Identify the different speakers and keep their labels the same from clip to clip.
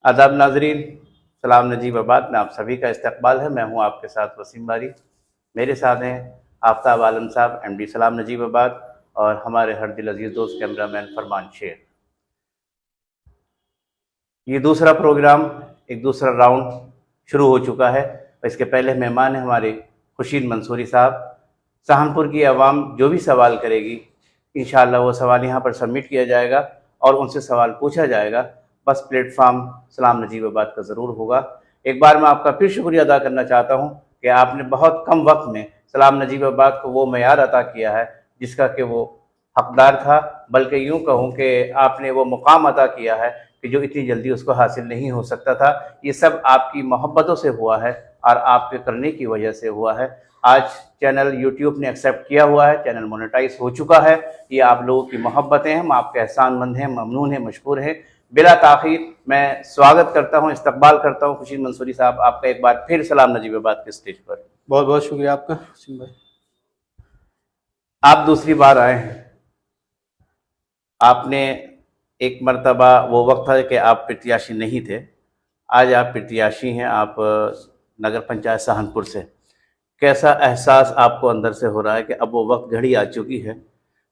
Speaker 1: आदाब नाजरीन, सलाम नजीबाबाद में आप सभी का इस्तकबाल है। मैं हूं आपके साथ वसीम बारी। मेरे साथ हैं आफ्ताब आलम साहब, एमडी सलाम नजीबाबाद, और हमारे हर दिल अजीज़ दोस्त कैमरामैन फरमान शेर। ये दूसरा प्रोग्राम, एक दूसरा राउंड शुरू हो चुका है। इसके पहले मेहमान हैं हमारे खुर्शीद मंसूरी साहब। सहारनपुर की आवाम जो भी सवाल करेगी, इंशाअल्लाह वो सवाल यहाँ पर सबमिट किया जाएगा और उनसे सवाल पूछा जाएगा। बस प्लेटफार्म सलाम नजीबाबाद का ज़रूर होगा। एक बार मैं आपका फिर शुक्रिया अदा करना चाहता हूँ कि आपने बहुत कम वक्त में सलाम नजीबाबाद को वो मयार अता किया है जिसका कि वो हकदार था, बल्कि यूँ कहूँ कि आपने वो मुकाम अता किया है कि जो इतनी जल्दी उसको हासिल नहीं हो सकता था। ये सब आपकी मोहब्बतों से हुआ है और आपके करने की वजह से हुआ है। आज चैनल यूट्यूब ने एक्सेप्ट किया हुआ है, चैनल मोनेटाइज हो चुका है। ये आप लोगों की मोहब्बतें हैं, हम आपके एहसानमंद हैं, ममनून हैं, मशकूर हैं। बिला ताख़ीर मैं स्वागत करता हूँ, इस्तकबाल करता हूँ खुर्शीद मंसूरी साहब आपका एक बार फिर सलाम नजीबाबाद के स्टेज पर।
Speaker 2: बहुत बहुत शुक्रिया आपका वसीम भाई।
Speaker 1: आप दूसरी बार आए हैं। आपने एक मर्तबा वो वक्त था कि आप प्रत्याशी नहीं थे, आज आप प्रत्याशी हैं। आप नगर पंचायत सहारनपुर से, कैसा एहसास आपको अंदर से हो रहा है कि अब वो वक्त घड़ी आ चुकी है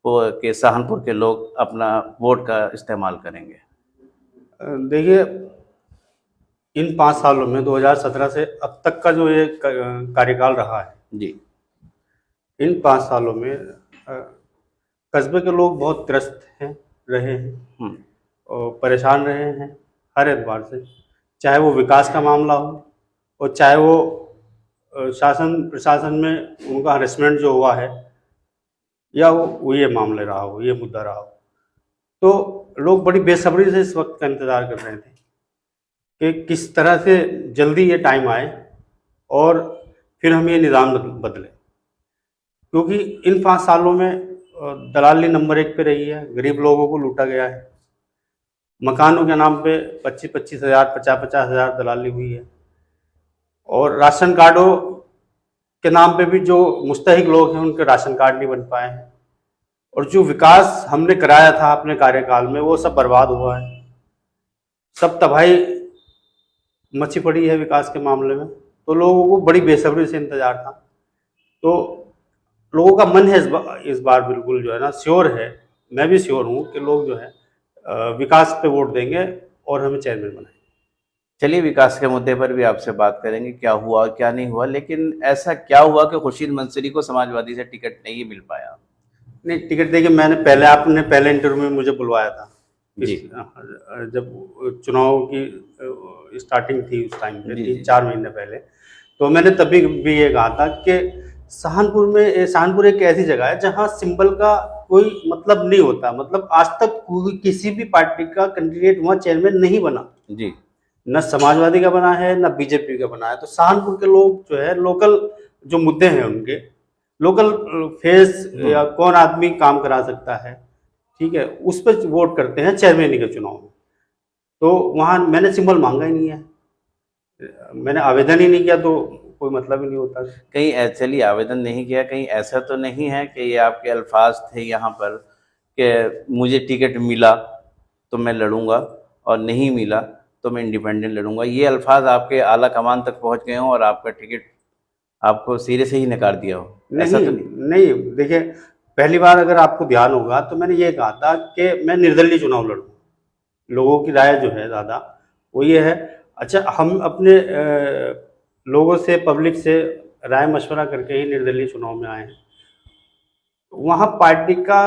Speaker 1: वो कि सहारनपुर के लोग अपना वोट का इस्तेमाल करेंगे?
Speaker 2: देखिए, इन 5 सालों में 2017 से अब तक का जो ये कार्यकाल रहा है
Speaker 1: जी,
Speaker 2: इन 5 सालों में कस्बे के लोग बहुत त्रस्त रहे हैं और परेशान रहे हैं हर एतबार से, चाहे वो विकास का मामला हो और चाहे वो शासन प्रशासन में उनका हरेसमेंट जो हुआ है या वो ये मामले रहा हो, ये मुद्दा रहा हो। तो लोग बड़ी बेसब्री से इस वक्त का इंतज़ार कर रहे थे कि किस तरह से जल्दी ये टाइम आए और फिर हम ये निज़ाम बदले, क्योंकि इन 5 सालों में दलाली नंबर 1 पे रही है। गरीब लोगों को लूटा गया है। मकानों के नाम पे 25-25 हज़ार, 50-50 हज़ार दलाली हुई है और राशन कार्डों के नाम पे भी जो मुस्तहिक लोग हैं उनके राशन कार्ड नहीं बन पाए हैं और जो विकास हमने कराया था अपने कार्यकाल में वो सब बर्बाद हुआ है। सब तबाही मची पड़ी है विकास के मामले में। तो लोगों को बड़ी बेसब्री से इंतजार था। तो लोगों का मन है इस बार बिल्कुल जो है ना श्योर है, मैं भी श्योर हूँ कि लोग जो है विकास पे वोट देंगे और हमें चेयरमैन बनाएंगे।
Speaker 1: चलिए विकास के मुद्दे पर भी आपसे बात करेंगे, क्या हुआ और क्या नहीं हुआ। लेकिन ऐसा क्या हुआ कि खुर्शीद मंसूरी को समाजवादी से टिकट नहीं मिल पाया?
Speaker 2: नहीं, टिकट देखिए, मैंने आपने पहले इंटरव्यू में मुझे बुलवाया था
Speaker 1: जी,
Speaker 2: जब चुनाव की स्टार्टिंग थी उस टाइम पे,
Speaker 1: जी,
Speaker 2: 3-4 महीने पहले। तो मैंने तभी भी ये कहा था कि सहारनपुर एक ऐसी जगह है जहाँ सिंबल का कोई मतलब नहीं होता। मतलब आज तक कोई किसी भी पार्टी का कैंडिडेट वहाँ चेयरमैन नहीं बना,
Speaker 1: जी,
Speaker 2: न समाजवादी का बना है न बीजेपी का बना है। तो सहारनपुर के लोग जो है लोकल जो मुद्दे हैं उनके, लोकल फेस या कौन आदमी काम करा सकता है, ठीक है, उस पर वोट करते हैं चेयरमैन के चुनाव में। तो वहाँ मैंने सिंबल मांगा ही नहीं है, मैंने आवेदन ही नहीं किया, तो कोई मतलब ही नहीं होता।
Speaker 1: कहीं चलिए आवेदन नहीं किया, कहीं ऐसा तो नहीं है कि ये आपके अल्फाज थे यहाँ पर कि मुझे टिकट मिला तो मैं लड़ूंगा और नहीं मिला तो मैं इंडिपेंडेंट लड़ूंगा, ये अल्फाज आपके आला कमान तक पहुँच गए हों और आपका टिकट आपको सिरे से ही नकार दिया हो? ऐसा
Speaker 2: नहीं
Speaker 1: तो नहीं?
Speaker 2: नहीं, देखिए, पहली बार अगर आपको ध्यान होगा तो मैंने ये कहा था कि मैं निर्दलीय चुनाव लड़ूँ। लोगों की राय जो है ज़्यादा वो ये है। अच्छा, हम अपने लोगों से, पब्लिक से राय मशवरा करके ही निर्दलीय चुनाव में आए हैं। वहाँ पार्टी का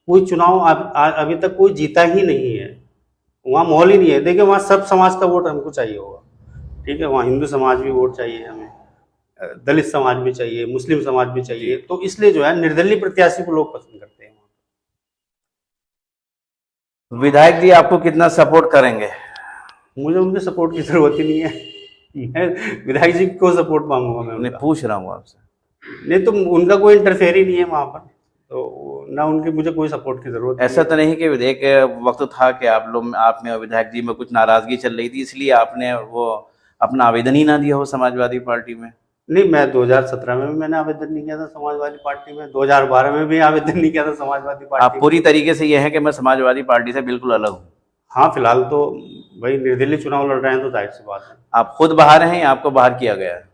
Speaker 2: कोई चुनाव अभी तक कोई जीता ही नहीं है। वहाँ माहौल ही नहीं है। देखिए, वहाँ सब समाज का वोट हमको चाहिए होगा, ठीक है, वहाँ हिंदू समाज भी वोट चाहिए हमें, दलित समाज भी चाहिए, मुस्लिम समाज भी चाहिए। तो इसलिए जो है निर्दलीय प्रत्याशी को लोग पसंद करते हैं।
Speaker 1: विधायक जी आपको कितना सपोर्ट करेंगे?
Speaker 2: मुझे उनके सपोर्ट की जरूरत ही नहीं है। मैं विधायक जी को सपोर्ट मांगूंगा मैं
Speaker 1: मैं
Speaker 2: उनका?
Speaker 1: पूछ रहा हूँ आपसे।
Speaker 2: नहीं, तो उनका कोई इंटरफेयर ही नहीं है वहां पर, तो ना उनकी मुझे कोई सपोर्ट की जरूरत
Speaker 1: ऐसा
Speaker 2: नहीं
Speaker 1: तो नहीं कि एक वक्त था कि आप में और विधायक जी में कुछ नाराजगी चल रही थी, इसलिए आपने वो अपना आवेदन ही ना दिया हो समाजवादी पार्टी में?
Speaker 2: है। नहीं, मैं 2017 में भी मैंने आवेदन नहीं किया था समाजवादी पार्टी में, 2012 में भी आवेदन नहीं किया था समाजवादी
Speaker 1: आप
Speaker 2: पार्टी में।
Speaker 1: पूरी तरीके से ये है कि मैं समाजवादी पार्टी से बिल्कुल अलग हूँ?
Speaker 2: हाँ, फिलहाल तो भाई निर्दलीय चुनाव लड़ रहे हैं तो जाहिर सी बात है।
Speaker 1: आप खुद बाहर हैं या आपको बाहर किया गया है?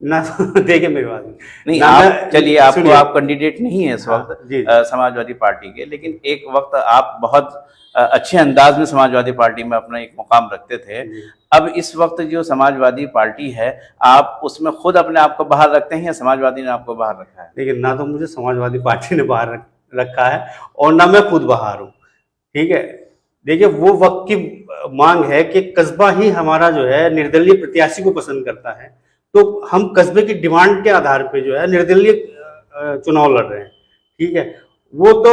Speaker 2: ना देखिए मेरी बात
Speaker 1: नहीं,
Speaker 2: ना,
Speaker 1: आप चलिए, आपको
Speaker 2: सुनिए।
Speaker 1: आप कैंडिडेट नहीं है इस वक्त
Speaker 2: जी
Speaker 1: समाजवादी पार्टी के, लेकिन एक वक्त आप बहुत अच्छे अंदाज में समाजवादी पार्टी में अपना एक मुकाम रखते थे।
Speaker 2: जी।
Speaker 1: अब इस वक्त जो समाजवादी पार्टी है, आप उसमें खुद अपने आप को बाहर रखते हैं या समाजवादी ने आपको बाहर रखा है?
Speaker 2: लेकिन ना तो मुझे समाजवादी पार्टी ने बाहर रखा है और ना मैं खुद बाहर हूँ, ठीक है। देखिए वो वक्त की मांग है कि कस्बा ही हमारा जो है निर्दलीय प्रत्याशी को पसंद करता है, तो हम कस्बे की डिमांड के आधार पे जो है निर्दलीय चुनाव लड़ रहे हैं, ठीक है। वो तो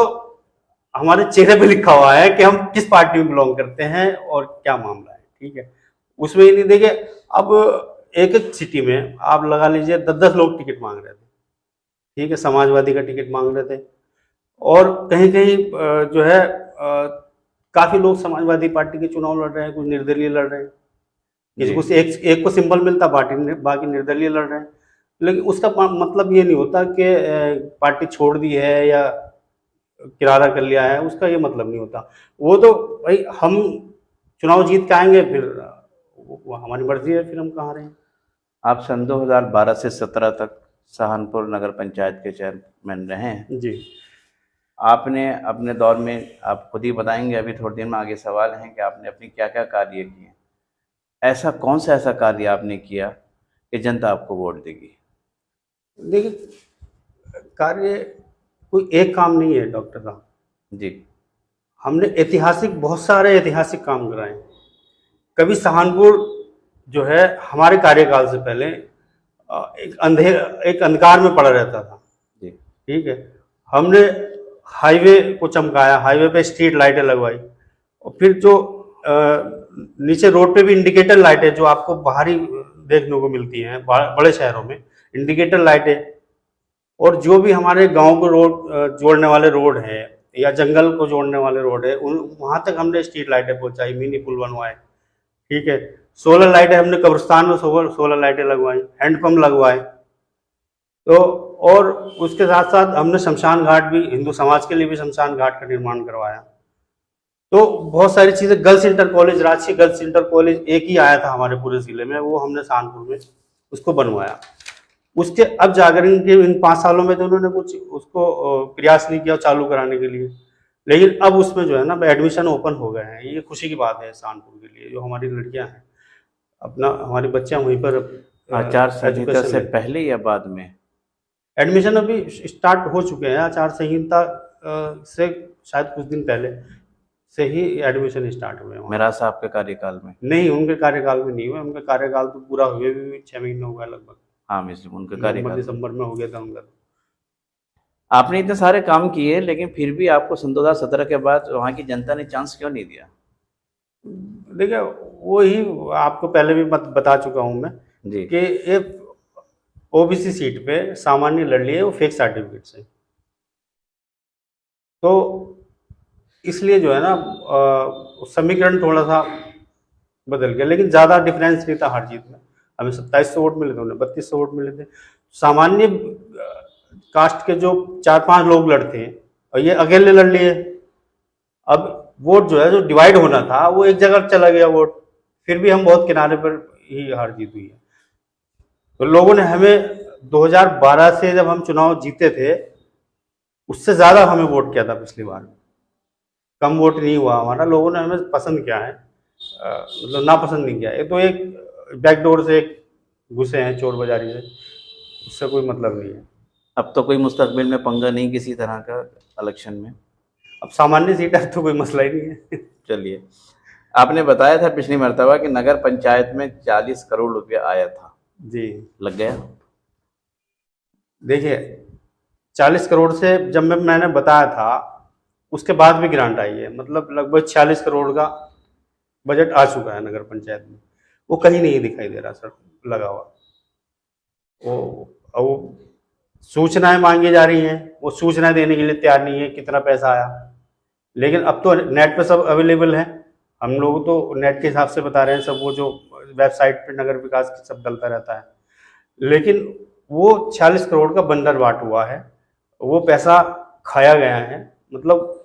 Speaker 2: हमारे चेहरे पे लिखा हुआ है कि हम किस पार्टी में बिलोंग करते हैं और क्या मामला है, ठीक है। उसमें ही नहीं, देखिए अब एक एक सिटी में आप लगा लीजिए 10-10 लोग टिकट मांग रहे थे, ठीक है, समाजवादी का टिकट मांग रहे थे, और कहीं कहीं जो है काफी लोग समाजवादी पार्टी के चुनाव लड़ रहे हैं, कुछ निर्दलीय लड़ रहे हैं, किसी को एक को सिंबल मिलता बाकी निर्दलीय लड़ रहे हैं। लेकिन उसका मतलब ये नहीं होता कि पार्टी छोड़ दी है या किरारा कर लिया है, उसका ये मतलब नहीं होता। वो तो भाई हम चुनाव जीत के आएंगे, फिर वो हमारी मर्जी है, फिर हम कहाँ रहें।
Speaker 1: आप सन 2012 से 17 तक सहारनपुर नगर पंचायत के चेयरमैन रहे हैं।
Speaker 2: जी।
Speaker 1: आपने अपने दौर में, आप खुद ही बताएंगे, अभी थोड़ी देर में आगे सवाल हैं कि आपने अपनी क्या क्या कार्य किए। ऐसा कौन सा ऐसा कार्य आपने किया कि जनता आपको वोट देगी?
Speaker 2: देखिए कार्य कोई एक काम नहीं है डॉक्टर साहब
Speaker 1: जी।
Speaker 2: हमने बहुत सारे ऐतिहासिक काम कराए। कभी सहारनपुर जो है हमारे कार्यकाल से पहले एक अंधकार में पड़ा रहता था
Speaker 1: जी।
Speaker 2: ठीक है। हमने हाईवे को चमकाया, हाईवे पे स्ट्रीट लाइटें लगवाई, और फिर जो नीचे रोड पे भी इंडिकेटर लाइटें जो आपको बाहरी देखने को मिलती हैं बड़े शहरों में, इंडिकेटर लाइटें, और जो भी हमारे गांव को रोड जोड़ने वाले रोड है या जंगल को जोड़ने वाले रोड है, वहां तक हमने स्ट्रीट लाइटें पहुंचाई, मिनी पुल बनवाए, ठीक है। सोलर लाइटें हमने कब्रिस्तान में सोलर लाइटें लगवाई, हैंडपंप लगवाए। तो और उसके साथ साथ हमने शमशान घाट भी, हिंदू समाज के लिए भी शमशान घाट का निर्माण करवाया। तो बहुत सारी चीजें, गर्ल्स इंटर कॉलेज, राजकीय गर्ल्स इंटर कॉलेज एक ही आया था हमारे पूरे जिले में, वो हमने सहारनपुर में उसको बनवाया। उसके अब जागरण के इन 5 सालों में तो उन्होंने कुछ उसको प्रयास नहीं किया चालू कराने के लिए, लेकिन अब उसमें जो है ना एडमिशन ओपन हो गए हैं। ये खुशी की बात है सहारनपुर के लिए, जो हमारी लड़कियां हैं अपना, हमारी बच्चियां वहीं पर
Speaker 1: आचार संहिता से पहले या बाद में?
Speaker 2: एडमिशन अभी स्टार्ट हो चुके हैं, आचार संहिता से शायद कुछ दिन पहले से ही एडमिशन स्टार्ट हुए हैं।
Speaker 1: मेरा साहब के कार्यकाल में
Speaker 2: नहीं, उनके कार्यकाल में नहीं हुए, उनका कार्यकाल तो पूरा हुए भी 6 महीने हो गए लगभग।
Speaker 1: हाँ, मिस्टर उनके कार्यकाल
Speaker 2: दिसंबर में हो गया था उनका।
Speaker 1: आपने इतने सारे काम किए, लेकिन फिर भी आपको सन 2017 के बाद वहाँ की जनता ने चांस क्यों नहीं दिया?
Speaker 2: देखिए वही आपको पहले भी बता चुका हूँ मैं
Speaker 1: जी
Speaker 2: कि ये ओबीसी सीट पे सामान्य लड़ लिए, वो फेक सर्टिफिकेट से, तो इसलिए जो है ना समीकरण थोड़ा सा बदल गया, लेकिन ज़्यादा डिफरेंस नहीं था हार जीत में। हमें 2700 वोट मिले थे, उन्हें 3200 वोट मिले थे। सामान्य कास्ट के जो 4-5 लोग लड़ते हैं और ये अकेले लड़ लिए। अब वोट जो है, जो डिवाइड होना था, वो एक जगह चला गया वोट, फिर भी हम बहुत किनारे पर ही हार जीत हुई है। तो लोगों ने हमें 2012 से जब हम चुनाव जीते थे, उससे ज़्यादा हमें वोट किया था पिछली बार, कम वोट नहीं हुआ हमारा। लोगों ने हमें पसंद किया है, मतलब नापसंद नहीं किया। ये तो एक बैकडोर से एक घुसे हैं चोर बाजारी से, उससे कोई मतलब नहीं है।
Speaker 1: अब तो कोई मुस्तकबिल में पंगा नहीं किसी तरह का इलेक्शन में?
Speaker 2: अब सामान्य सीट है तो कोई मसला ही नहीं है।
Speaker 1: चलिए, आपने बताया था पिछली मर्तबा कि नगर पंचायत में 40 करोड़ रुपया आया था।
Speaker 2: जी,
Speaker 1: लग गया?
Speaker 2: देखिए 40 करोड़ से जब मैंने बताया था, उसके बाद भी ग्रांट आई है, मतलब लगभग 46 करोड़ का बजट आ चुका है नगर पंचायत में। वो कहीं नहीं दिखाई दे रहा सर लगा हुआ। वो सूचनाएं मांगी जा रही हैं, वो सूचनाएं देने के लिए तैयार नहीं है कितना पैसा आया। लेकिन अब तो नेट पे सब अवेलेबल है, हम लोग तो नेट के हिसाब से बता रहे हैं सब, वो जो वेबसाइट पे नगर विकास की सब डलता रहता है। लेकिन वो 46 करोड़ का बंडल बांट हुआ है, वो पैसा खाया गया है। मतलब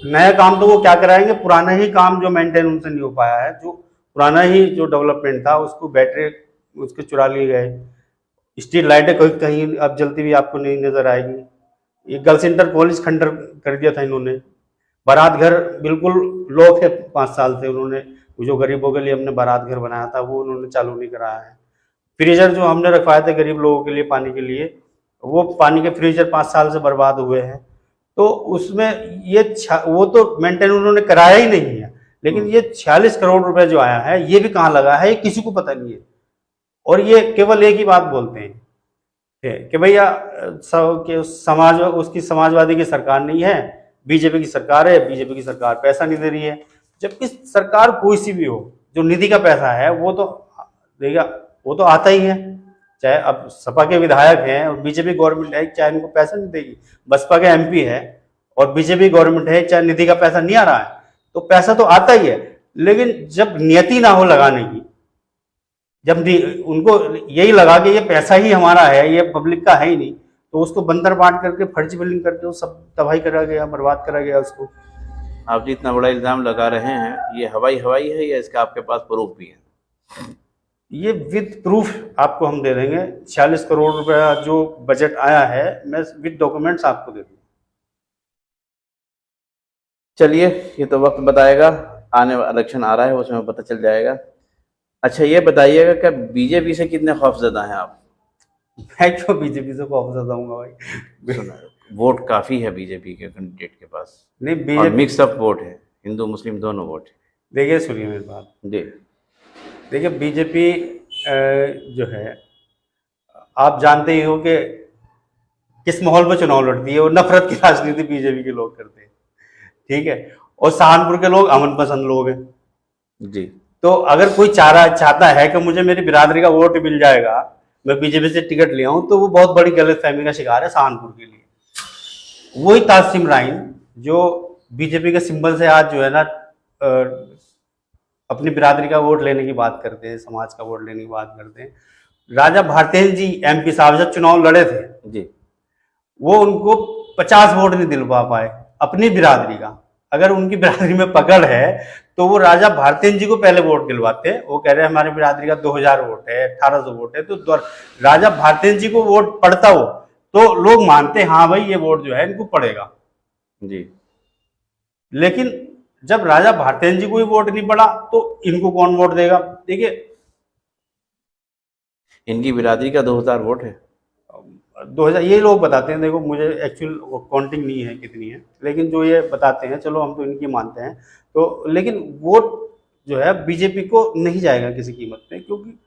Speaker 2: नया काम तो वो क्या कराएंगे, पुराना ही काम जो मेंटेन उनसे नहीं हो पाया है, जो पुराना ही जो डेवलपमेंट था उसको बैटरी उसके चुरा लिए गए। स्ट्रीट लाइटें कहीं कहीं अब जलती हुई आपको नहीं नजर आएगी। ये गर्ल्स इंटर कॉलेज खंडर कर दिया था इन्होंने। बारात घर बिल्कुल लॉक है, 5 साल से उन्होंने जो गरीबों के लिए हमने बारात घर बनाया था वो उन्होंने चालू नहीं कराया है। फ्रीजर जो हमने रखवाए थे गरीब लोगों के लिए पानी के लिए, वो पानी के फ्रीजर 5 साल से बर्बाद हुए हैं। तो उसमें ये वो तो मेंटेन उन्होंने कराया ही नहीं है, लेकिन ये 46 करोड़ रुपए जो आया है ये भी कहाँ लगा है ये किसी को पता नहीं है। और ये केवल एक ही बात बोलते हैं कि भैया समाज उसकी समाजवादी की सरकार नहीं है, बीजेपी की सरकार है, बीजेपी की सरकार पैसा नहीं दे रही है। जबकि सरकार कोई सी भी हो, जो निधि का पैसा है वो तो देगा, वो तो आता ही है। चाहे अब सपा के विधायक हैं और बीजेपी गवर्नमेंट है, चाहे इनको पैसा नहीं देगी। बसपा के एमपी है और बीजेपी गवर्नमेंट है, चाहे निधि का पैसा नहीं आ रहा है तो पैसा तो आता ही है। लेकिन जब नियति ना हो लगाने की, जब उनको यही लगा कि ये पैसा ही हमारा है, ये पब्लिक का है ही नहीं, तो उसको बंदर बांट करके फर्जी बिलिंग करके वो सब तबाही करा गया, बर्बाद करा गया उसको।
Speaker 1: आप जो इतना बड़ा इल्जाम लगा रहे हैं, ये हवाई है या इसका आपके पास प्रूफ भी है?
Speaker 2: ये विद प्रूफ आपको हम दे देंगे। 46 करोड़ रुपया जो बजट आया है, मैं विद डॉक्यूमेंट्स आपको दे दूंगा।
Speaker 1: चलिए, ये तो वक्त बताएगा, आने वाला इलेक्शन आ रहा है उसमें पता चल जाएगा। अच्छा, ये बताइएगा कि बीजेपी से कितने खौफजदा हैं आप?
Speaker 2: मैं क्यों बीजेपी से खौफजदा हूँगा भाई?
Speaker 1: वोट काफी है बीजेपी के कैंडिडेट के पास।
Speaker 2: नहीं,
Speaker 1: और
Speaker 2: बीजेपी
Speaker 1: मिक्स अप वोट है, हिंदू मुस्लिम दोनों वोट है।
Speaker 2: देखिए, सुनिए मेरी बात।
Speaker 1: जी,
Speaker 2: देखिए, बीजेपी जो है, आप जानते ही हो कि किस माहौल में चुनाव लड़ती है, और नफरत की राजनीति बीजेपी के लोग करते हैं, ठीक है। और सहारनपुर के लोग अमन पसंद लोग हैं
Speaker 1: जी।
Speaker 2: तो अगर कोई चाहता है कि मुझे मेरी बिरादरी का वोट मिल जाएगा, मैं बीजेपी से टिकट ले आऊं, तो वो बहुत बड़ी गलतफहमी का शिकार है सहारनपुर के लिए। वही तासिम राइन जो बीजेपी के सिंबल से आज जो है ना अपनी बिरादरी का वोट लेने की बात करते हैं, समाज का वोट लेने की बात करते हैं। राजा भारतेंद्र जी एमपी साहब जब चुनाव लड़े थे
Speaker 1: जी,
Speaker 2: वो उनको 50 वोट नहीं दिलवा पाए अपनी बिरादरी का। अगर उनकी बिरादरी में पकड़ है तो वो राजा भारतेंद्र जी को पहले वोट दिलवाते। वो कह रहे हैं हमारी बिरादरी का 2000 वोट है, 1800 वोट है, तो राजा भारतेंद्र जी को वोट पड़ता हो तो लोग मानते हैं हाँ भाई ये वोट जो है इनको पड़ेगा
Speaker 1: जी।
Speaker 2: लेकिन जब राजा भारतेंद्र जी को ही वोट नहीं पड़ा तो इनको कौन वोट देगा? देखिए,
Speaker 1: इनकी बिरादरी का 2000 वोट है।
Speaker 2: 2000 ये लोग बताते हैं। देखो, मुझे एक्चुअल काउंटिंग नहीं है कितनी है, लेकिन जो ये बताते हैं, चलो हम तो इनकी मानते हैं। तो लेकिन वोट जो है बीजेपी को नहीं जाएगा किसी कीमत पे, क्योंकि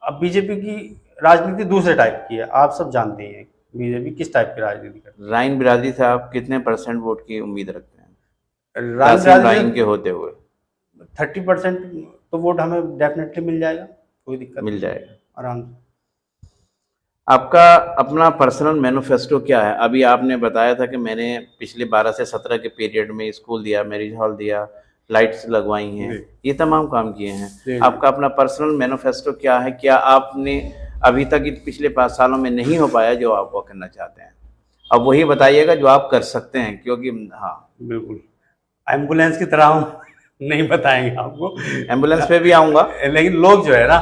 Speaker 2: अब बीजेपी की राजनीति दूसरे टाइप की है। आप सब जानते हैं बीजेपी किस टाइप की राजनीति करती है।
Speaker 1: राइन बिरादरी से आप कितने % वोट की उम्मीद रखते हैं
Speaker 2: राइन
Speaker 1: के होते हुए?
Speaker 2: 30% तो वोट हमें डेफिनेटली मिल जाएगा, कोई दिक्कत
Speaker 1: मिल
Speaker 2: नहीं,
Speaker 1: जाएगा
Speaker 2: आराम से।
Speaker 1: आपका अपना पर्सनल मैनिफेस्टो क्या है? अभी आपने बताया था कि मैंने पिछले 12 से 17 के पीरियड में स्कूल दिया, मैरिज हॉल दिया, लाइट्स लगवाई हैं, ये तमाम काम किए हैं। आपका अपना पर्सनल मैनिफेस्टो क्या है? क्या आपने अभी तक पिछले 5 सालों में नहीं हो पाया जो आप वो करना चाहते हैं? अब वही बताइएगा जो आप कर सकते हैं, क्योंकि हाँ
Speaker 2: बिल्कुल एम्बुलेंस की तरह हम नहीं बताएंगे आपको,
Speaker 1: एम्बुलेंस पे भी आऊँगा।
Speaker 2: लेकिन लोग जो है ना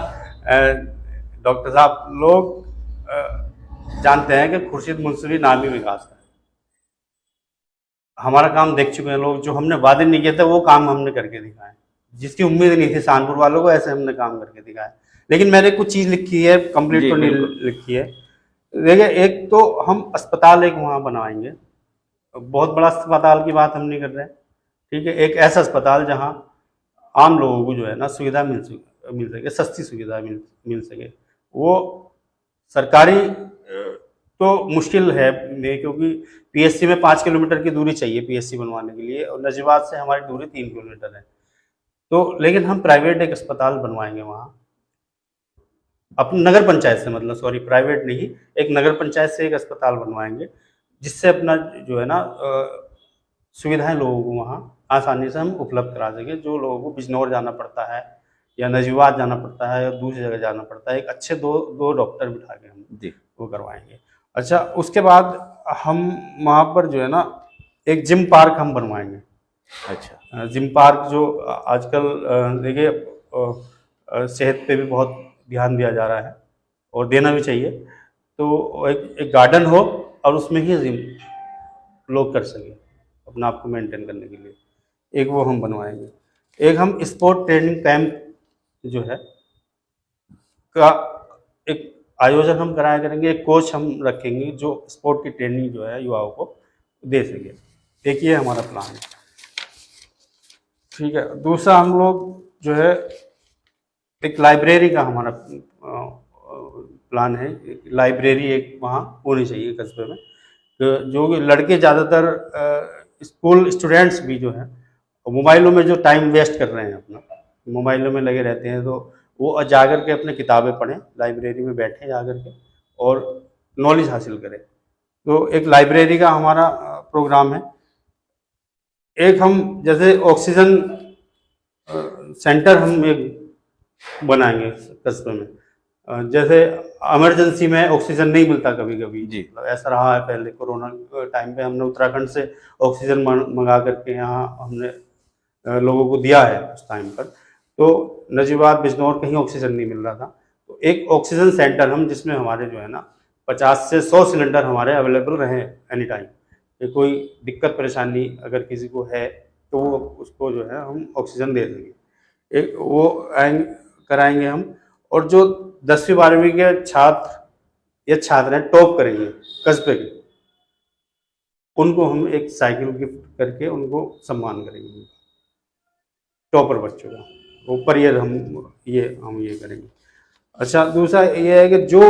Speaker 2: डॉक्टर साहब, लोग जानते हैं कि खुर्शीद मुंसवी नामी विकास है। हमारा काम देख चुके हैं लोग, जो हमने वादे नहीं किए थे वो काम हमने करके दिखाए। जिसकी उम्मीद नहीं थी सहारनपुर वालों को, ऐसे हमने काम करके दिखाया। लेकिन मैंने कुछ चीज़ लिखी है, कंप्लीट तो नहीं लिखी है। देखिए, एक तो हम अस्पताल एक वहाँ बनवाएंगे, बहुत बड़ा अस्पताल की बात हम नहीं कर रहे हैं, ठीक है। एक ऐसा अस्पताल जहाँ आम लोगों को जो है ना सुविधा मिल सके, सस्ती सुविधा मिल सके। वो सरकारी तो मुश्किल है, क्योंकि पीएससी में 5 किलोमीटर की दूरी चाहिए पीएससी बनवाने के लिए, और नजीबाद से हमारी दूरी 3 किलोमीटर है। तो लेकिन हम प्राइवेट एक अस्पताल बनवाएंगे वहाँ अपनी नगर पंचायत से, मतलब सॉरी प्राइवेट नहीं, एक नगर पंचायत से एक अस्पताल बनवाएंगे, जिससे अपना जो है ना सुविधाएं लोगों को वहाँ आसानी से हम उपलब्ध करा सकें। जो लोगों को बिजनौर जाना पड़ता है या नजीबाद जाना पड़ता है या दूसरी जगह जाना पड़ता है, एक अच्छे दो डॉक्टर बिठा के हम वो करवाएंगे। अच्छा, उसके बाद हम वहाँ पर जो है ना एक जिम पार्क हम बनवाएंगे।
Speaker 1: अच्छा।
Speaker 2: जिम पार्क जो आजकल देखिए सेहत पे भी बहुत ध्यान दिया जा रहा है और देना भी चाहिए। तो एक गार्डन हो और उसमें ही जिम लोग कर सकें अपना आप को मेंटेन करने के लिए, एक वो हम बनवाएंगे। एक हम स्पोर्ट ट्रेनिंग कैंप जो है का एक आयोजन हम कराया करेंगे, एक कोच हम रखेंगे जो स्पोर्ट की ट्रेनिंग जो है युवाओं को दे सके। एक ये हमारा प्लान है, ठीक है। दूसरा हम लोग जो है एक लाइब्रेरी का हमारा प्लान है। लाइब्रेरी एक वहाँ होनी चाहिए कस्बे में, तो जो कि लड़के ज़्यादातर स्कूल स्टूडेंट्स भी जो है मोबाइलों में जो टाइम वेस्ट कर रहे हैं, अपना मोबाइलों में लगे रहते हैं, तो वो जाकर के अपने किताबें पढ़ें, लाइब्रेरी में बैठें जाकर के और नॉलेज हासिल करें। तो एक लाइब्रेरी का हमारा प्रोग्राम है। एक हम जैसे ऑक्सीजन सेंटर हम एक बनाएंगे कस्बे में। जैसे इमरजेंसी में ऑक्सीजन नहीं मिलता कभी कभी
Speaker 1: जी।
Speaker 2: ऐसा रहा है पहले कोरोना टाइम पे हमने उत्तराखंड से ऑक्सीजन मंगा करके यहाँ हमने लोगों को दिया है उस टाइम पर। तो नजीबाद बिजनौर कहीं ऑक्सीजन नहीं मिल रहा था, तो एक ऑक्सीजन सेंटर हम जिसमें हमारे जो है ना 50 से 100 सिलेंडर हमारे अवेलेबल रहें एनी टाइम, कि कोई दिक्कत परेशानी अगर किसी को है तो वो उसको जो है हम ऑक्सीजन दे देंगे। एक वो कराएंगे हम। और जो 10वीं 12वीं के छात्र या छात्राएं टॉप करेंगे कस्बे के, उनको हम एक साइकिल गिफ्ट करके उनको सम्मान करेंगे, टॉपर बच्चों का ऊपर ये हम करेंगे। अच्छा, दूसरा ये है कि जो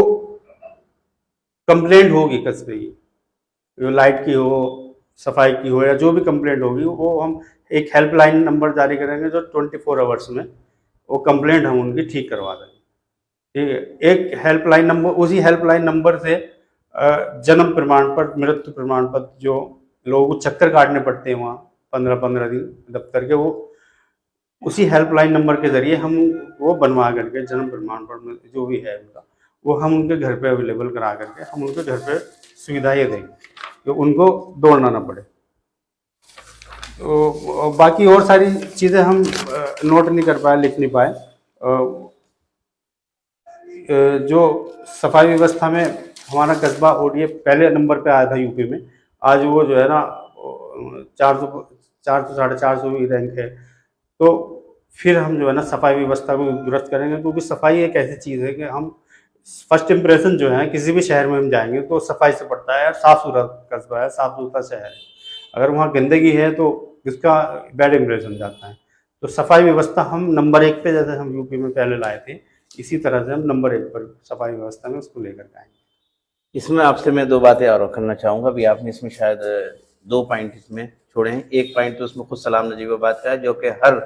Speaker 2: कंप्लेंट होगी कस्बे की, जो लाइट की हो, सफाई की हो, या जो भी कंप्लेंट होगी, वो हम एक हेल्पलाइन नंबर जारी करेंगे जो 24 आवर्स में वो कंप्लेंट हम उनकी ठीक करवा देंगे, ठीक है। एक हेल्पलाइन नंबर, उसी हेल्पलाइन नंबर से जन्म प्रमाण पत्र, मृत्यु प्रमाण पत्र जो लोगों को चक्कर काटने पड़ते हैं वहाँ 15-15 दिन दफ्तर के, वो उसी हेल्पलाइन नंबर के जरिए हम वो बनवा करके जन्म प्रमाण पत्र जो भी है उनका, वो हम उनके घर पे अवेलेबल करा करके हम उनके घर पे सुविधा ये देंगे तो उनको दौड़ना ना पड़े। तो बाकी और सारी चीज़ें हम नोट नहीं कर पाए, लिख नहीं पाए। जो सफाई व्यवस्था में हमारा कस्बा ओडीएफ पहले नंबर पे आया था यूपी में, आज वो जो है ना 400-450 भी रैंक है। तो फिर हम जो है ना सफाई व्यवस्था को दुरुस्त करेंगे, क्योंकि सफाई एक ऐसी चीज़ है कि हम फर्स्ट इम्प्रेशन जो है किसी भी शहर में हम जाएंगे तो सफाई से पड़ता है, साफ़ सुथरा कस्बा है, साफ़ सुथरा शहर है। अगर वहाँ गंदगी है तो इसका बैड इम्प्रेशन जाता है। तो सफाई व्यवस्था हम नंबर 1 पे, जैसे हम यूपी में पहले लाए थे, इसी तरह से हम नंबर 1 पर सफाई व्यवस्था में उसको लेकर के आएंगे।
Speaker 1: इसमें आपसे मैं 2 बातें और करना चाहूँगा। अभी आपने इसमें शायद 2 पॉइंट इसमें छोड़े हैं। एक पॉइंट तो उसमें खुद सलाम नजीबाबाद का है, जो कि हर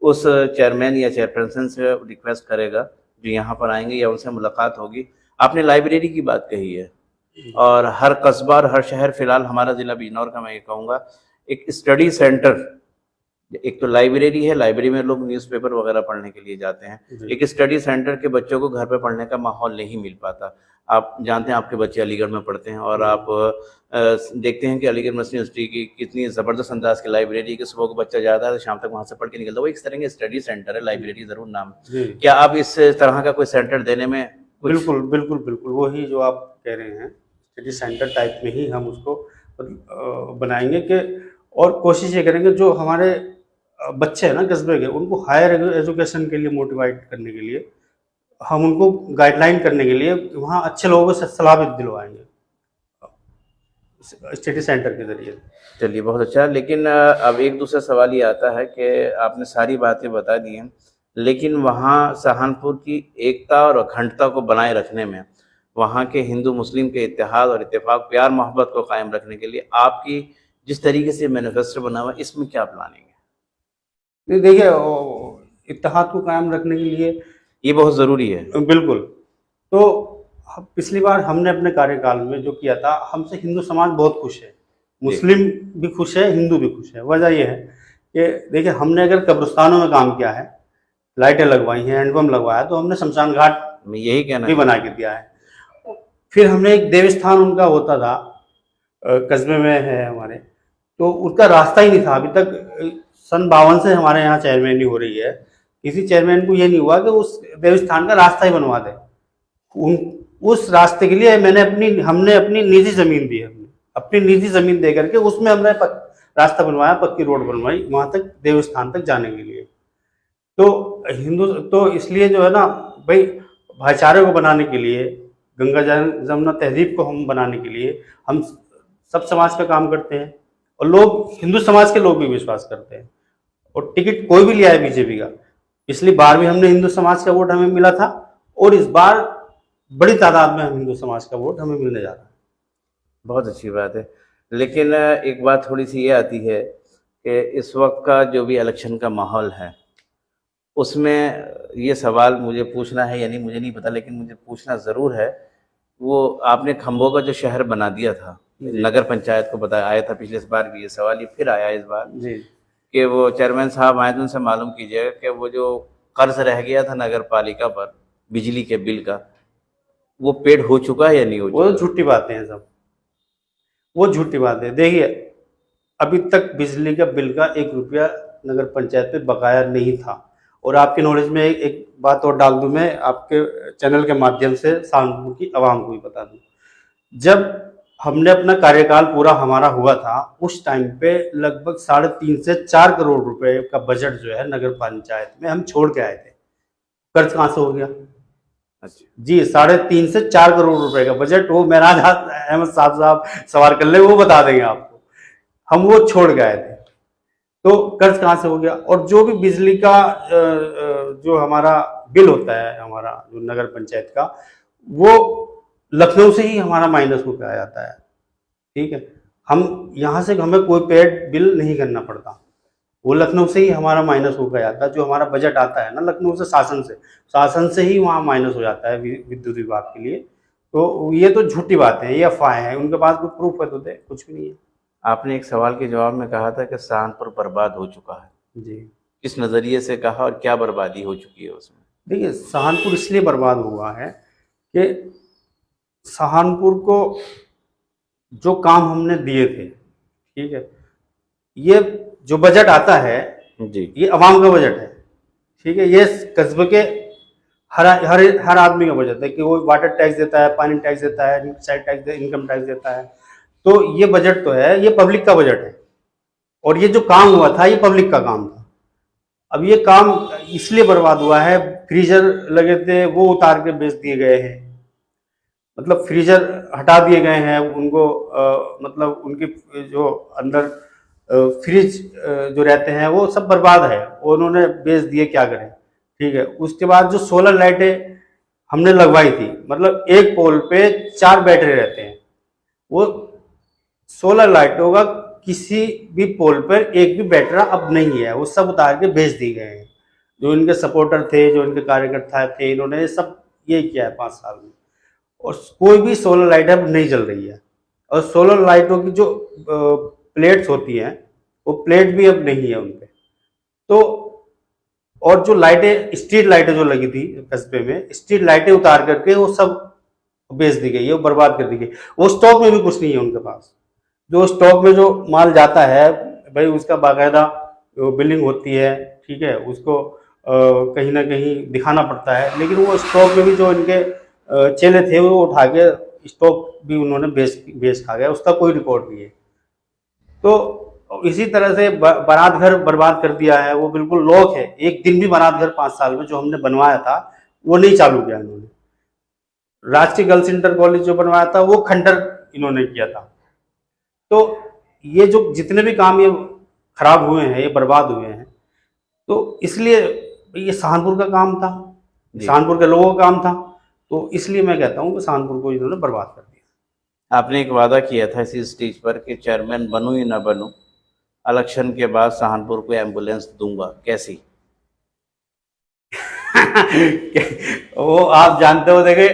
Speaker 1: उस चेयरमैन या चेयरपर्सन से रिक्वेस्ट करेगा जो यहाँ पर आएंगे या उनसे मुलाकात होगी। आपने लाइब्रेरी की बात कही है, और हर कस्बा और हर शहर, फिलहाल हमारा ज़िला बिजनौर का मैं ये कहूँगा, एक स्टडी सेंटर, एक तो लाइब्रेरी है, लाइब्रेरी में लोग न्यूज़पेपर वगैरह पढ़ने के लिए जाते हैं, एक स्टडी सेंटर के बच्चों को घर पे पढ़ने का माहौल नहीं मिल पाता। आप जानते हैं आपके बच्चे अलीगढ़ में पढ़ते हैं, और आप देखते हैं कि अलीगढ़ मुस्लिम यूनिवर्सिटी की कितनी ज़बरदस्त अंदाज की लाइब्रेरी, कि सुबह को बच्चा जाता है तो शाम तक वहाँ से पढ़ के निकलता है। वो इस तरह के स्टडी सेंटर है, लाइब्रेरी ज़रूर नाम। क्या आप इस तरह का कोई सेंटर देने में
Speaker 2: बिल्कुल बिल्कुल बिल्कुल वही जो आप कह रहे हैं, स्टडी सेंटर टाइप में ही हम उसको बनाएंगे कि, और कोशिश ये करेंगे जो हमारे बच्चे हैं ना कस्बे के, उनको हायर एजुकेशन के लिए मोटिवेट करने के लिए, हम उनको गाइडलाइन करने के लिए वहाँ अच्छे लोगों से सलाह भी दिलवाएंगे स्टडी सेंटर के जरिए।
Speaker 1: चलिए, बहुत अच्छा। लेकिन अब एक दूसरा सवाल ये आता है कि आपने सारी बातें बता दी हैं, लेकिन वहाँ सहारनपुर की एकता और अखंडता को बनाए रखने में, वहाँ के हिंदू मुस्लिम के इत्तेहाद और इत्तेफाक, प्यार मोहब्बत को कायम रखने के लिए आपकी जिस तरीके से मैनिफेस्टो बना हुआ है, इसमें क्या प्लानिंग है?
Speaker 2: देखिए, इत्तेहाद को कायम रखने के लिए
Speaker 1: ये बहुत ज़रूरी है।
Speaker 2: बिल्कुल। तो पिछली बार हमने अपने कार्यकाल में जो किया था, हमसे हिंदू समाज बहुत खुश है, मुस्लिम भी खुश है, हिंदू भी खुश है। वजह यह है कि देखिए, हमने अगर कब्रिस्तानों में काम किया है, लाइटें लगवाई हैं, हैंडपम्प लगवाया, तो हमने शमशान घाट
Speaker 1: मैं यही कहना
Speaker 2: भी बना के दिया है। फिर हमने एक देवस्थान उनका होता था, कस्बे में है हमारे, तो उसका रास्ता ही नहीं था अभी तक। सन 52 से हमारे यहाँ चेयरमैन हो रही है, किसी चेयरमैन को ये नहीं हुआ कि उस देवस्थान का रास्ता ही बनवा दे। उस रास्ते के लिए हमने अपनी निजी जमीन दी है, अपनी निजी जमीन दे करके उसमें हमने रास्ता बनवाया, पक्की रोड बनवाई वहां तक देवस्थान तक जाने के लिए। तो इसलिए जो है ना भाई, भाईचारे को बनाने के लिए, गंगा जमुना तहजीब को हम बनाने के लिए हम सब समाज पे काम करते हैं, और लोग, हिंदू समाज के लोग भी विश्वास करते हैं। और टिकट कोई भी लिया है बीजेपी का, पिछली बार भी हमने हिंदू समाज का वोट हमें मिला था, और इस बार बड़ी तादाद में हिंदू समाज का वोट हमें मिलने जा रहा है।
Speaker 1: बहुत अच्छी बात है। लेकिन एक बात थोड़ी सी ये आती है कि इस वक्त का जो भी इलेक्शन का माहौल है, उसमें ये सवाल मुझे पूछना है, यानी मुझे नहीं पता लेकिन मुझे पूछना ज़रूर है। वो आपने खम्बों का जो शहर बना दिया था, नगर पंचायत को बताया आया था पिछले बार भी, ये सवाल ये फिर आया इस बार
Speaker 2: जी,
Speaker 1: कि वो चेयरमैन साहब आए तो उनसे मालूम कीजिएगा कि वो जो कर्ज रह गया था नगर पालिका पर बिजली के बिल का, वो पेड हो चुका है या नहीं हो चुका?
Speaker 2: वो तो झूठी बातें हैं सब, वो झूठी बात है। देखिए, अभी तक बिजली का बिल का 1 रुपया नगर पंचायत पे बकाया नहीं था। और आपके नॉलेज में एक बात और डाल दूं, मैं आपके चैनल के माध्यम से सहारनपुर की आवाम को भी बता दूं, जब हमने अपना कार्यकाल पूरा हमारा हुआ था, उस टाइम पे लगभग 3.5 से 4 करोड़ रुपए का बजट जो है नगर पंचायत में हम छोड़ के आए थे। कर्ज कहाँ से हो गया?
Speaker 1: अच्छा
Speaker 2: जी, 3.5 से 4 करोड़ रुपए का बजट, वो महराज अहमद साहब सवाल कर ले, वो बता देंगे आपको। हम वो छोड़ के आए थे, तो कर्ज कहाँ से हो गया? और जो भी बिजली का जो हमारा बिल होता है, हमारा जो नगर पंचायत का, वो लखनऊ से ही हमारा माइनस होकर आ जाता है। ठीक है, हम यहाँ से हमें कोई पेड बिल नहीं करना पड़ता, वो लखनऊ से ही हमारा माइनस होकर जाता है। जो हमारा बजट आता है ना लखनऊ से, शासन से ही वहाँ माइनस हो जाता है विद्युत विभाग के लिए। तो ये तो झूठी बातें हैं, ये अफवाहें हैं, उनके पास कोई प्रूफ है तो दे, कुछ भी नहीं है।
Speaker 1: आपने एक सवाल के जवाब में कहा था कि सहारनपुर बर्बाद हो चुका है,
Speaker 2: जी,
Speaker 1: किस नज़रिए से कहा और क्या बर्बादी हो चुकी है उसमें?
Speaker 2: देखिए, सहारनपुर इसलिए बर्बाद हुआ है कि सहारनपुर को जो काम हमने दिए थे, ठीक है, ये जो बजट आता है
Speaker 1: जी,
Speaker 2: ये अवाम का बजट है। ठीक है, ये कस्बे के हर आदमी का बजट है कि वो वाटर टैक्स देता है, पानी टैक्स देता है, एक्साइज टैक्स, इनकम टैक्स देता है। तो ये बजट तो है, ये पब्लिक का बजट है, और ये जो काम हुआ था ये पब्लिक का काम था। अब ये काम इसलिए बर्बाद हुआ है, फ्रीजर लगे थे वो उतार के बेच दिए गए हैं, मतलब फ्रीजर हटा दिए गए हैं उनको, मतलब उनके जो अंदर फ्रिज जो रहते हैं वो सब बर्बाद है, उन्होंने बेच दिए, क्या करें। ठीक है, उसके बाद जो सोलर लाइटें हमने लगवाई थी, मतलब एक पोल पे 4 बैटरी रहते हैं, वो सोलर लाइटों का किसी भी पोल पर एक भी बैटरा अब नहीं है, वो सब उतार के बेच दिए गए हैं। जो इनके सपोर्टर थे, जो इनके कार्यकर्ता थे, इन्होंने सब ये किया है 5 साल में, और कोई भी सोलर लाइट अब नहीं जल रही है। और सोलर लाइटों की जो प्लेट्स होती हैं, वो प्लेट भी अब नहीं है उनपे। तो और जो लाइटें, स्ट्रीट लाइटें जो लगी थी कस्बे में, स्ट्रीट लाइटें उतार करके वो सब बेच दी गई है, वो बर्बाद कर दी गई। वो स्टॉक में भी कुछ नहीं है उनके पास। जो स्टॉक में जो माल जाता है भाई, उसका बाकायदा बिलिंग होती है, ठीक है, उसको कहीं ना कहीं दिखाना पड़ता है, लेकिन वो स्टॉक में भी जो इनके चेले थे वो उठा के स्टॉक भी उन्होंने बेच खा गया, उसका कोई रिकॉर्ड नहीं है। तो इसी तरह से बारात घर बर्बाद कर दिया है, वो बिल्कुल लॉक है, एक दिन भी बारात घर 5 साल में जो हमने बनवाया था वो नहीं चालू किया इन्होंने। राजकीय गर्ल्स इंटर कॉलेज जो बनवाया था वो खंडर इन्होंने किया था। तो ये जो जितने भी काम ये खराब हुए हैं, ये बर्बाद हुए हैं, तो इसलिए ये सहारनपुर का काम था, सहारनपुर के लोगों का काम था, तो इसलिए मैं कहता हूँ कि सहारनपुर को इन्होंने बर्बाद कर दिया।
Speaker 1: आपने एक वादा किया था इसी स्टेज पर कि चेयरमैन बनूं या ना बनूं, इलेक्शन के बाद सहारनपुर को एम्बुलेंस दूंगा, कैसी?
Speaker 2: वो आप जानते हो, देखे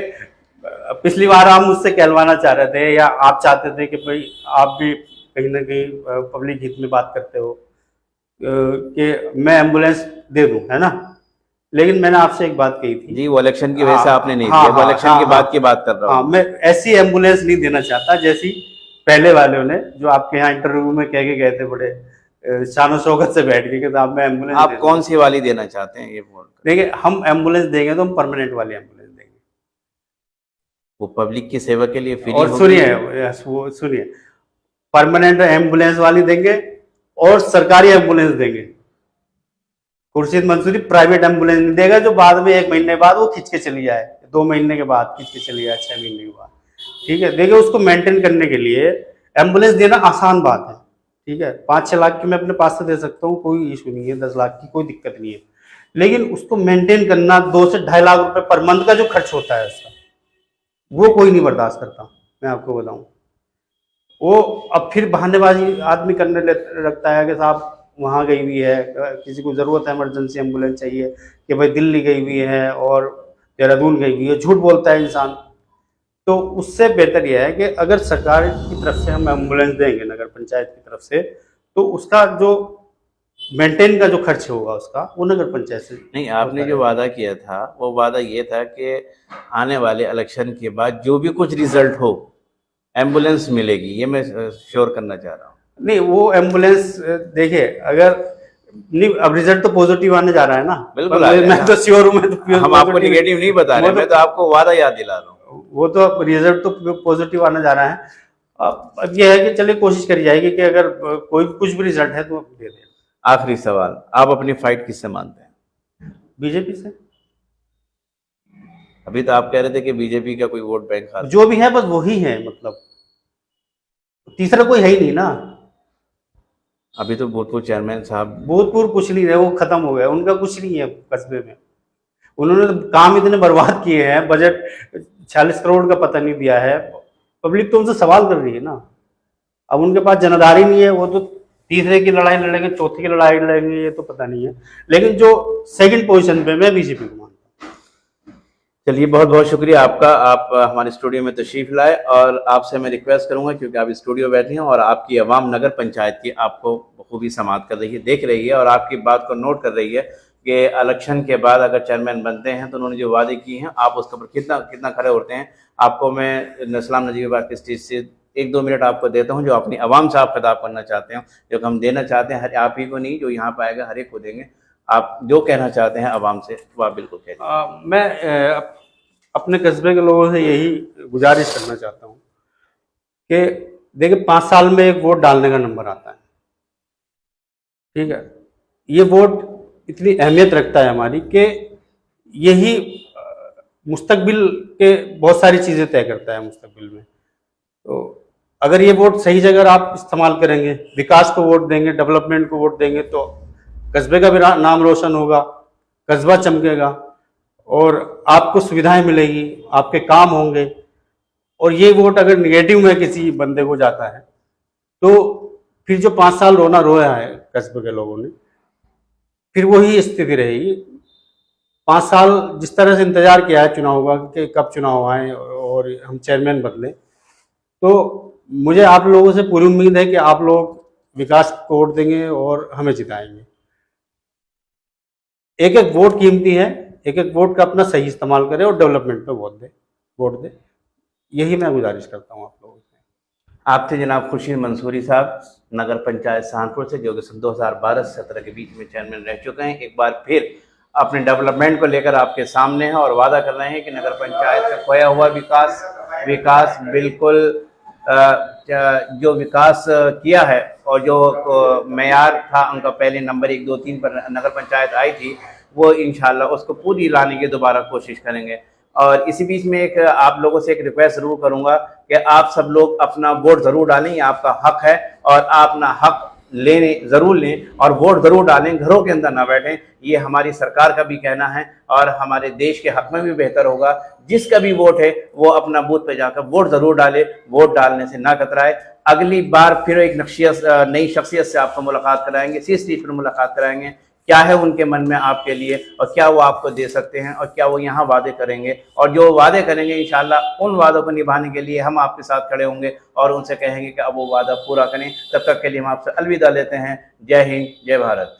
Speaker 2: पिछली बार आप मुझसे कहलवाना चाह रहे थे, या आप चाहते थे कि भाई आप भी कहीं ना कहीं पब्लिक हित में बात करते हो कि मैं एम्बुलेंस दे दूं, है ना। लेकिन मैंने आपसे एक बात कही थी
Speaker 1: जी, वो इलेक्शन की वजह से आपने नहीं
Speaker 2: हाँ,
Speaker 1: दिया, वो
Speaker 2: हाँ,
Speaker 1: इलेक्शन
Speaker 2: हाँ,
Speaker 1: के बाद की बात कर रहा
Speaker 2: हाँ,
Speaker 1: हूँ।
Speaker 2: मैं ऐसी एम्बुलेंस नहीं देना चाहता जैसी पहले वालों ने, जो आपके यहाँ इंटरव्यू में कह के गए थे बड़े शानो शौकत से बैठ के कि साहब मैं एम्बुलेंस
Speaker 1: आप कौन सी वाली देना चाहते हैं ये बोल?
Speaker 2: देखिए, हम एम्बुलेंस देंगे तो हम परमानेंट वाली एम्बुलेंस देंगे।
Speaker 1: वो पब्लिक की सेवा के लिए फ्री
Speaker 2: और
Speaker 1: होगी।
Speaker 2: सुनिए, परमानेंट एम्बुलेंस वाली देंगे और सरकारी एम्बुलेंस देंगे। खुर्शीद मंसूरी प्राइवेट एम्बुलेंस नहीं देगा जो बाद में 1 महीने बाद वो खींच के चली जाए, 2 महीने के बाद खींच के चली जाए, 6 महीने के बाद। ठीक है, देखिए उसको मेंटेन करने के लिए एम्बुलेंस देना आसान बात है। ठीक है, 5-6 लाख की मैं अपने पास से दे सकता हूँ, कोई इशू नहीं है, 10 लाख की कोई दिक्कत नहीं है। लेकिन उसको मेंटेन करना 2 से 2.5 लाख रुपए पर मंथ का जो खर्च होता है उसका, वो कोई नहीं बर्दाश्त करता, मैं आपको बताऊं। वो अब फिर बहानेबाजी आदमी करने लगता है कि साहब वहाँ गई हुई है, किसी को ज़रूरत है, इमरजेंसी एम्बुलेंस चाहिए, कि भाई दिल्ली गई हुई है और देहरादून गई हुई है, झूठ बोलता है इंसान। तो उससे बेहतर यह है कि अगर सरकार की तरफ से हम एम्बुलेंस देंगे, नगर पंचायत की तरफ से, तो उसका जो मेंटेन का जो खर्च होगा उसका, वो नगर पंचायत से
Speaker 1: नहीं, आपने जो वादा किया था वो वादा ये था कि आने वाले इलेक्शन के बाद जो भी कुछ रिजल्ट हो एम्बुलेंस मिलेगी, ये मैं श्योर करना चाह रहा हूँ।
Speaker 2: नहीं, वो एम्बुलेंस देखिए, अगर नहीं, अब रिजल्ट तो पॉजिटिव आने जा रहा है ना।
Speaker 1: बिल्कुल
Speaker 2: मैं तो श्योर हूँ, मैं तो
Speaker 1: हम आपको निगेटिव नहीं बता रहे, मैं तो आपको वादा याद दिला रहा हूँ।
Speaker 2: वो तो रिजल्ट तो पॉजिटिव आने जा रहा है। अब ये है कि चलिए कोशिश करी जाएगी कि अगर कोई कुछ भी रिजल्ट है तो दे दें।
Speaker 1: आखिरी सवाल, आप अपनी फाइट किससे मानते हैं?
Speaker 2: बीजेपी से।
Speaker 1: अभी तो आप कह रहे थे कि बीजेपी का कोई वोट बैंक हार,
Speaker 2: जो भी है बस वही है, मतलब तीसरा कोई है ही नहीं ना।
Speaker 1: अभी तो भूतपूर्व चेयरमैन साहब,
Speaker 2: भूतपूर्व कुछ नहीं रहे, वो खत्म हो गया, उनका कुछ नहीं है कस्बे में। उन्होंने तो काम इतने बर्बाद किए हैं, बजट 46 करोड़ का पता नहीं दिया है, पब्लिक तो उनसे सवाल कर रही है ना। अब उनके पास जनाधारी नहीं है, वो तो तीसरे की लड़ाई लड़ेंगे, चौथे की लड़ाई लड़ेंगे, ये तो पता नहीं है। लेकिन जो सेकंड पोजीशन पे मैं बीजेपी को मानता हूँ।
Speaker 1: चलिए बहुत बहुत शुक्रिया आपका, आप हमारे स्टूडियो में तशरीफ लाए। और आपसे मैं रिक्वेस्ट करूंगा, क्योंकि आप स्टूडियो बैठे हैं और आपकी आवाम नगर पंचायत की आपको बखूबी समाअत कर रही है, देख रही है और आपकी बात को नोट कर रही है कि इलेक्शन के बाद अगर चेयरमैन बनते हैं तो उन्होंने जो वादे किए हैं आप उसके ऊपर कितना कितना खड़े होते हैं। आपको मैं इस्लाम नजीबाबाद के स्टेज से 1-2 मिनट आपको देता हूं, जो अपनी आवाम से आप खिताब करना चाहते हैं, जो हम देना चाहते हैं, हर आप ही को नहीं, जो यहाँ पर आएगा हर एक को देंगे। आप जो कहना चाहते हैं आवाम से वो आप बिल्कुल कहें।
Speaker 2: मैं अपने कस्बे के लोगों से यही गुजारिश करना चाहता हूँ कि देखिए 5 साल में एक वोट डालने का नंबर आता है। ठीक है, ये वोट इतनी अहमियत रखता है हमारी कि यही मुस्तकबिल के बहुत सारी चीज़ें तय करता है मुस्तकबिल में। तो अगर ये वोट सही जगह आप इस्तेमाल करेंगे, विकास को वोट देंगे, डेवलपमेंट को वोट देंगे, तो कस्बे का भी नाम रोशन होगा, कस्बा चमकेगा और आपको सुविधाएं मिलेगी, आपके काम होंगे। और ये वोट अगर निगेटिव में किसी बंदे को जाता है तो फिर जो 5 साल रोना रोया है कस्बे के लोगों ने, फिर वही स्थिति रहेगी। 5 साल जिस तरह से इंतजार किया है चुनाव का कि कब चुनाव आए और हम चेयरमैन बदले, तो मुझे आप लोगों से पूरी उम्मीद है कि आप लोग विकास को वोट देंगे और हमें जिताएंगे। एक एक वोट कीमती है, एक एक वोट का अपना सही इस्तेमाल करें और डेवलपमेंट पे वोट दे। यही मैं गुजारिश करता हूँ आप लोगों से।
Speaker 1: आप थे जनाब खुर्शीद मंसूरी साहब, नगर पंचायत सहारनपुर से, जो कि सन 2012 से 17 के बीच में चेयरमैन रह चुके हैं। एक बार फिर अपने डेवलपमेंट को लेकर आपके सामने हैं और वादा कर रहे हैं कि नगर पंचायत का खोया हुआ विकास बिल्कुल जो विकास किया है और जो मेयार था उनका पहले नंबर 1, 2, 3 पर नगर पंचायत आई थी, वो इंशाल्लाह उसको पूरी लाने की दोबारा कोशिश करेंगे। और इसी बीच में एक आप लोगों से एक रिक्वेस्ट ज़रूर करूंगा कि आप सब लोग अपना वोट ज़रूर डालें, ये आपका हक है और आप अपना हक ज़रूर लें और वोट ज़रूर डालें, घरों के अंदर ना बैठें। ये हमारी सरकार का भी कहना है और हमारे देश के हक में भी बेहतर होगा। जिसका भी वोट है वो अपना बूथ पे जाकर वोट ज़रूर डाले, वोट डालने से ना कतराए। अगली बार फिर एक नई शख्सियत से आपको मुलाकात कराएंगे, सीधी फिर मुलाकात कराएंगे, क्या है उनके मन में आपके लिए और क्या वो आपको दे सकते हैं और क्या वो यहाँ वादे करेंगे। और जो वादे करेंगे इंशाल्लाह उन वादों को निभाने के लिए हम आपके साथ खड़े होंगे और उनसे कहेंगे कि अब वो वादा पूरा करें। तब तक के लिए हम आपसे अलविदा लेते हैं। जय हिंद, जय भारत।